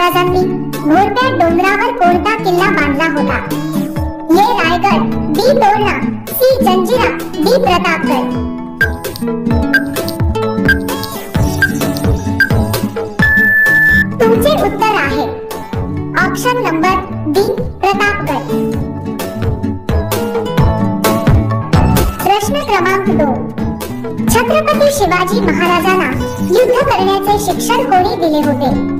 महाराजांनी घोरट्या डोंगरावर कोणता किल्ला बांधला होता? ए. रायगड, बी. तोरणा, सी. जंजिरा, डी. प्रतापगड. तुमचे उत्तर आहे ऑप्शन नंबर डी, प्रतापगड. प्रश्न क्रमांक 2. छत्रपती शिवाजी महाराजांना युद्ध करण्याचे शिक्षण कोणी दिले होते?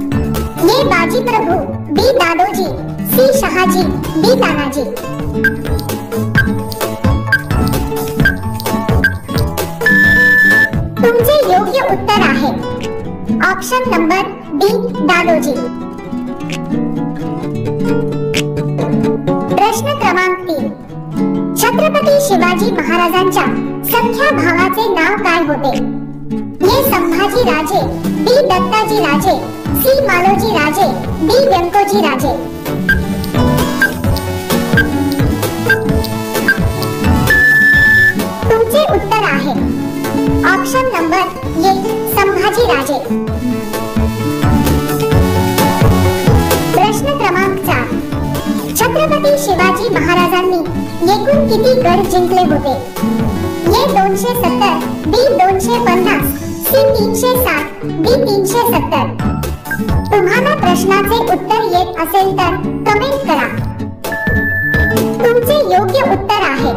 ए. बाजीप्रभू, बी. दादोजी, सी. शहाजी, डी. तानाजी. तुमचे योग्य उत्तर आहे ऑप्शन नंबर डी, दादोजी. प्रश्न क्रमांक 3. छत्रपती शिवाजी महाराजांच्या सख्या भावाचे नाव काय होते? ए. संभाजी राजे, बी. दत्ताजी राजे, सी. मालोजी राजे, डी. व्यंकोजी राजे. तुमचे उत्तर आहे ऑप्शन नंबर ए. संभाजी राजे. प्रश्न क्रमांक 4. छत्रपती शिवाजी महाराजांनी एकूण किती गड जिंकले होते? ए. 270, बी. 250, सी. 360, डी. 370. तुम्हाला प्रश्नाचे उत्तर येत असेल तर कमेंट करा. तुमचे योग्य उत्तर आहे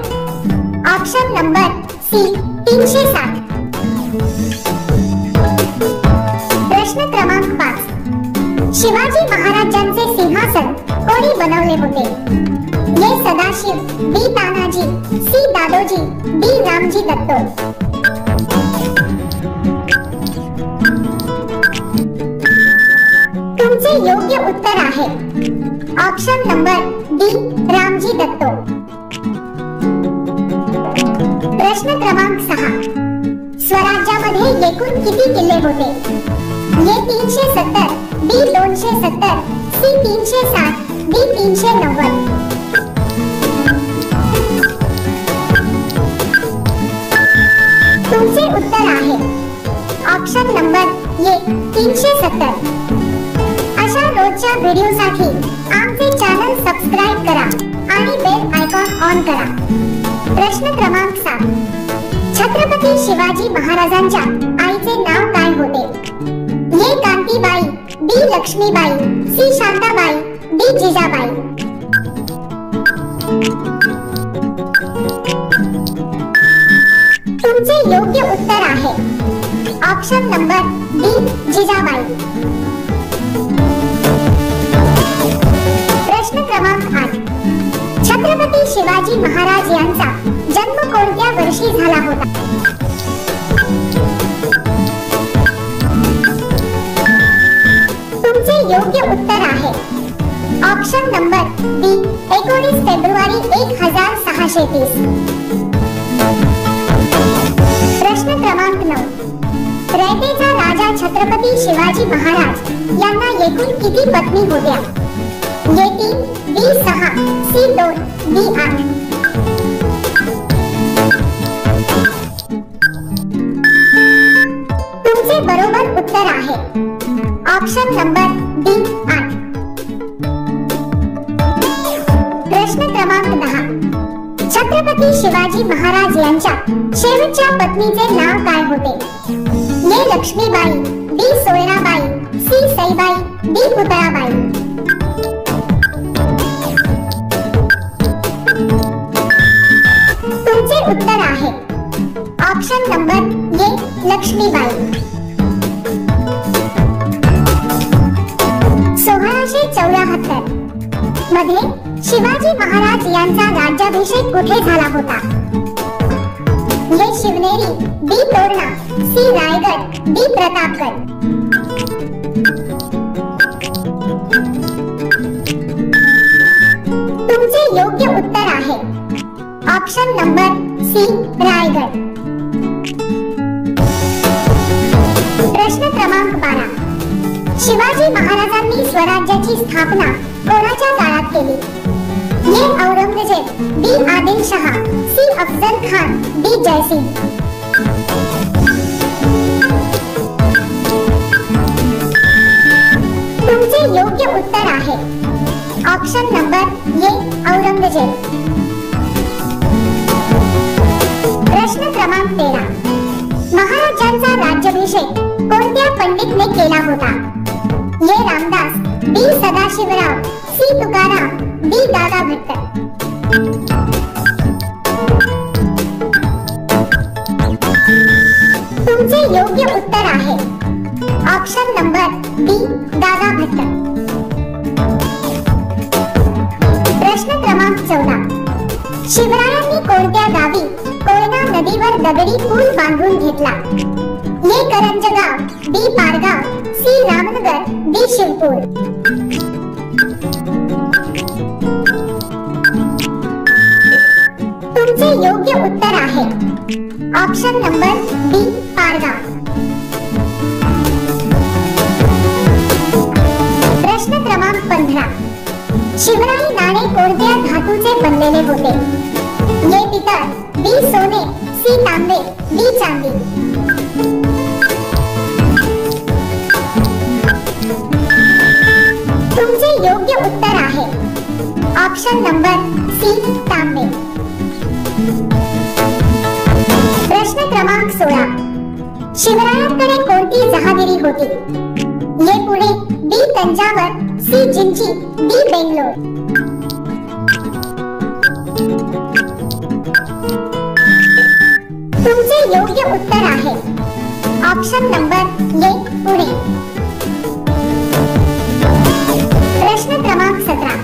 ऑप्शन नंबर सी, 360. प्रश्न क्रमांक 5. शिवाजी महाराजांचे सिंहासन कोणी बनवले होते? ए. सदाशिव, बी. तानाजी, सी. दादोजी, डी. रामजी दत्तो. तुमचे योग्य उत्तर आहे ऑप्शन नंबर डी, रामजी दत्तो. प्रश्न क्रमांक 6. स्वराज्यामध्ये एकूण किती किल्ले होते? ए. 370, बी. 270, सी. 360, डी. 390. तुमचे उत्तर आहे ऑप्शन नंबर ए, 370. अशा रोजच्या व्हिडिओसाठी आमचे चॅनल सबस्क्राइब करा आणि बेल आयकॉन ऑन करा. प्रश्न क्रमांक 7. छत्रपती शिवाजी महाराजांच्या आईचे नाव काय होते? ए. कांतीबाई, बी. लक्ष्मीबाई, सी. शांताबाई, डी. जिजाबाई. तुमचे योग्य उत्तर आहे ऑप्शन नंबर डी, जिजाबाई. प्रश्न क्रमांक 8. छत्रपती शिवाजी महाराज यांचा जन्म कोणत्या वर्षी झाला होता? तुमचे योग्य उत्तर आहे ऑप्शन नंबर बी, 19 फेब्रुवारी 1630. प्रश्न क्रमांक 9. रयतेचा राजा छत्रपती शिवाजी महाराज यांना एकूण किती पत्नी होत्या? ए. 3, बी. 6, सी. 2, डी. 8. तुमचे बरोबर उत्तर आहे ऑप्शन नंबर डी, 8. प्रश्न क्रमांक 10. छत्रपती शिवाजी महाराज यांच्या शेवटच्या पत्नीचे नाव काय होते? ए. लक्ष्मीबाई, बी. सोयराबाई, सी. सईबाई, डी. पुतळाबाई. तुमचे उत्तर आहे ऑप्शन नंबर ए. लक्ष्मीबाई. 1674 मध्ये शिवाजी महाराज यांचा राज्याभिषेक कुठे झाला होता? ए. शिवनेरी, बी. तोरणा, सी. रायगड, डी. प्रतापगड. तुमचे योग्य उत्तर आहे ऑप्शन नंबर सी, रायगड. प्रश्न क्रमांक 12. शिवाजी महाराजांनी स्वराज्याची स्थापना कोणाच्या काळात केली? ए. औरंगजेब, बी. आदिलशहा, सी. अफजल खान, डी. जयसिंग. तुमचे योग्य आहे. ऑप्शन नंबर ए औरंगजेब. प्रश्न क्रमांक 13. महाराजांचा राज्याभिषेक कोणत्या पंडितने केला होता? ए रामदास, बी सदाशिवराव, सी तुकाराम, डी दादा भट्ट. तुमचे योग्य उत्तर आहे ऑप्शन नंबर डी दादा भट्ट. प्रश्न क्रमांक 14. शिवरायांनी कोणत्या गावी कोयना नदीवर दगडी पूल बांधून घेतला? ए करंजगाव, बी पारगाव, सी रामनगर, डी शिवपूर. तुमचे योग्य उत्तर आहे ऑप्शन नंबर बी पारगाव. प्रश्न क्रमांक 15. शिवराई नाणे कोणत्या धातूचे बनलेले होते? ए पितळ, बी सोने, सी तांबे, डी चांदी. तुमचे योग्य उत्तर आहे ऑप्शन नंबर सी तांबे. प्रश्न क्रमांक 16. शिवरायांकडे कोणती जहागिरी होती? ए पुणे, बी तंजावर, सी जिंची, डी बेंगलोर. तुमचे योग्य उत्तर आहे ऑप्शन नंबर ए पुणे. प्रश्न क्रमांक 17.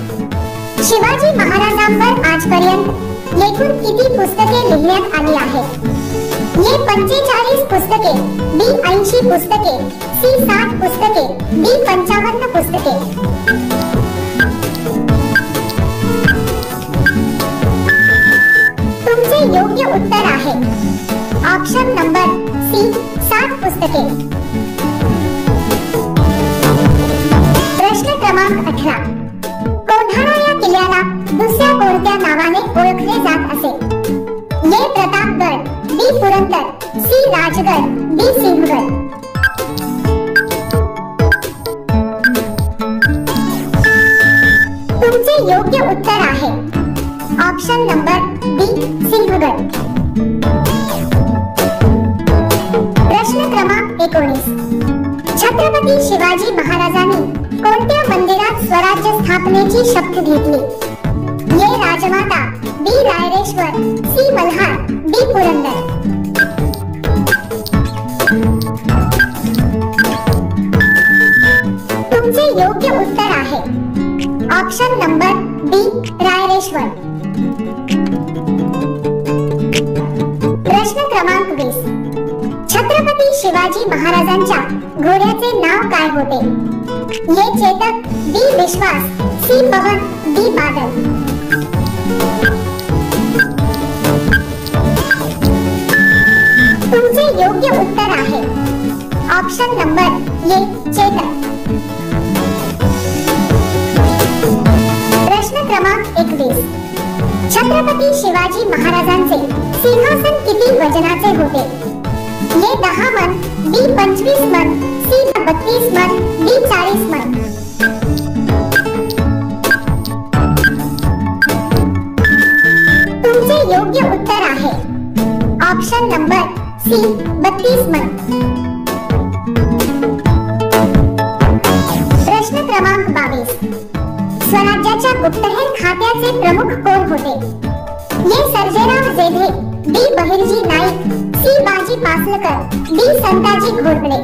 शिवाजी महाराजांवर आजपर्यंत एकूण किती पुस्तके लिहिण्यात आली आहेत? ए 45 पुस्तके, बी 80 पुस्तके, सी 60 पुस्तके, डी 55 पुस्तके. तुमचे योग्य उत्तर आहे ऑप्शन नंबर सी 60 पुस्तके. प्रश्न क्रमांक 18. कोल्हारा या किल्ल्याला दुसऱ्या कोणत्या नावाने ओळखले जात असे? ए प्रतापगड, बी पुरंदर, सी राजगड, डी सिंहगड. तुमचे योग्य उत्तर आहे ऑप्शन नंबर डी सिंहगड. प्रश्न क्रमांक 19. छत्रपती शिवाजी महाराजांनी कोणत्या मंदिरात स्वराज्य स्थापनेची शपथ घेतली? ए राजमाता, बी रायरेश्वर, सी मल्हार, डी पुरंदर. तुमचे योग्य उत्तर आहे ऑप्शन नंबर बी रायरेश्वर. प्रश्न क्रमांक 20. छत्रपती शिवाजी महाराजांच्या घोड्याचे नाव काय होते? ए चेतक, बी विश्वास, सी पवन, डी बादल. तुमचे योग्य उत्तर आहे ऑप्शन नंबर ए चेतक. प्रश्न क्रमांक 21. छत्रपती शिवाजी महाराजांचे सिंहासन किती वजनाचे होते? ए 10 मन, बी 25 मन, सी 32 मन, डी 40 मन. तुमचे योग्य उत्तर आहे ऑप्शन नंबर सी 32 मन. प्रश्न क्रमांक 22. स्वराज्याच्या गुप्तहेर खात्याचे प्रमुख कोण होते? ए सर्जेराव जेधे, बी बहिर्जी नाईक, सी बाजी पासलकर, डी संताजी घोरपडे.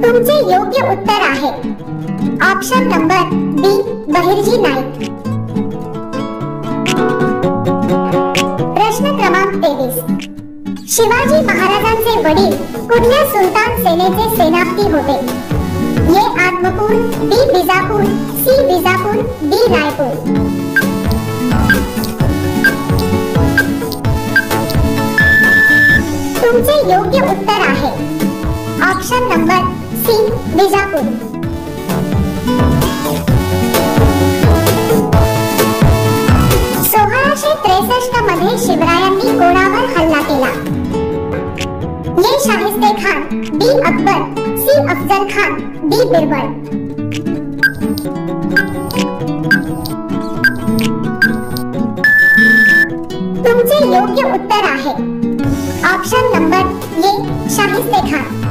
तुमचे योग्य उत्तर आहे ऑप्शन नंबर बी बहिर्जी नाईक. प्रश्न क्रमांक 23. शिवाजी महाराजांचे वडील कुठल्या सुलतान सेनेचे सेनापती होते? ए आदमपूर, बी बिजापूर, सी बिजापूर, डी रायपूर. तुमचे योग्य उत्तर आहे ऑप्शन नंबर सी बिजापूर. 1663 मध्ये शिवरायांनी कोणावर हल्ला केला? A Shaista Khan, D Akbar, C Afzal Khan, D Birbal. तुमचे योग्य उत्तर आहे option number A Shaista Khan.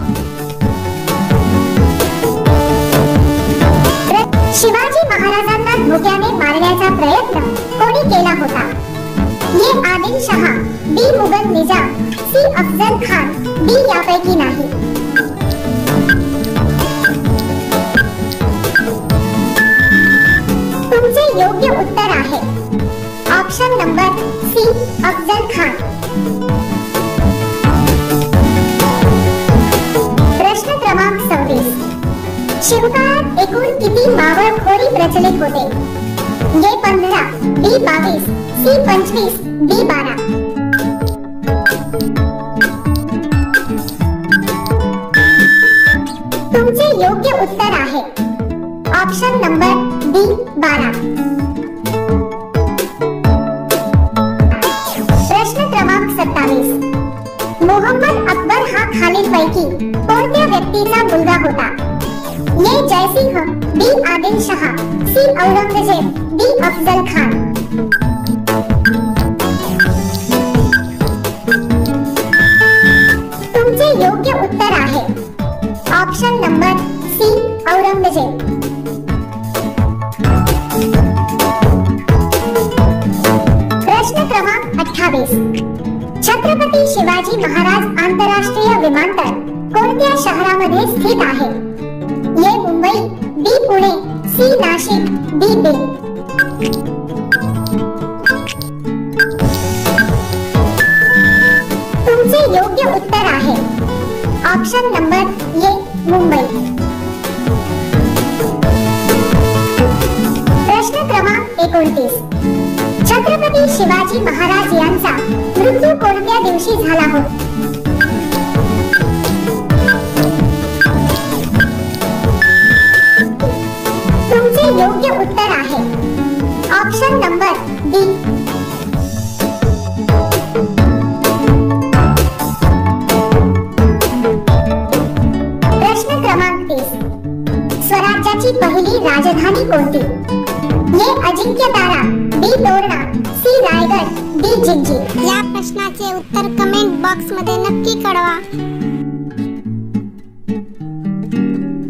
Shivaji महाराजांना धोक्याने मारण्याचा प्रयत्न कोणी केला होता? A Adil Shah, B Mughal Nizam, C Afzal Khan, D यापैकी नाही। तुमचे योग्य उत्तर आहे option number C Afzal Khan. प्रश्न क्रमांक 26, शिवकाळात एकूण किती मावळखोरी प्रचलित होते? A 15, B 22, C 25, D 12। तुमचे योग्य उत्तर आहे ऑप्शन नंबर डी 12। प्रश्न क्रमांक 27, मोहम्मद अकबर हा खालीलपैकी कोणत्या व्यक्तीचा मुलगा होता? ए जयसिंह, बी आदिल शहा, सी औरंगजेब, डी अफजल खान। तुमचे योग्य उत्तर आहे ऑप्शन नंबर सी औरंगजेब। प्रश्न क्रमांक 28, छत्रपती शिवाजी महाराज आंतरराष्ट्रीय विमानतळ कोणत्या शहरामध्ये स्थित आहे? ए मुंबई, बी पुणे, सी नाशिक, डी बीड। तुमचे योग्य उत्तर आहे ऑप्शन नंबर ए मुंबई। प्रश्न क्रमांक 29, छत्रपती शिवाजी महाराज यांचा मृत्यू कोणत्या दिवशी झाला होता? तुमचे योग्य उत्तर आहे ऑप्शन नंबर डी। प्रश्न क्रमांक 30, स्वराज्याची पहिली राजधानी कोणती? ए अजिंक्यतारा, बी तोरणा, सी रायगड, डी जिंजी। या प्रश्नाचे उत्तर कमेंट बॉक्स मध्ये नक्की कळवा।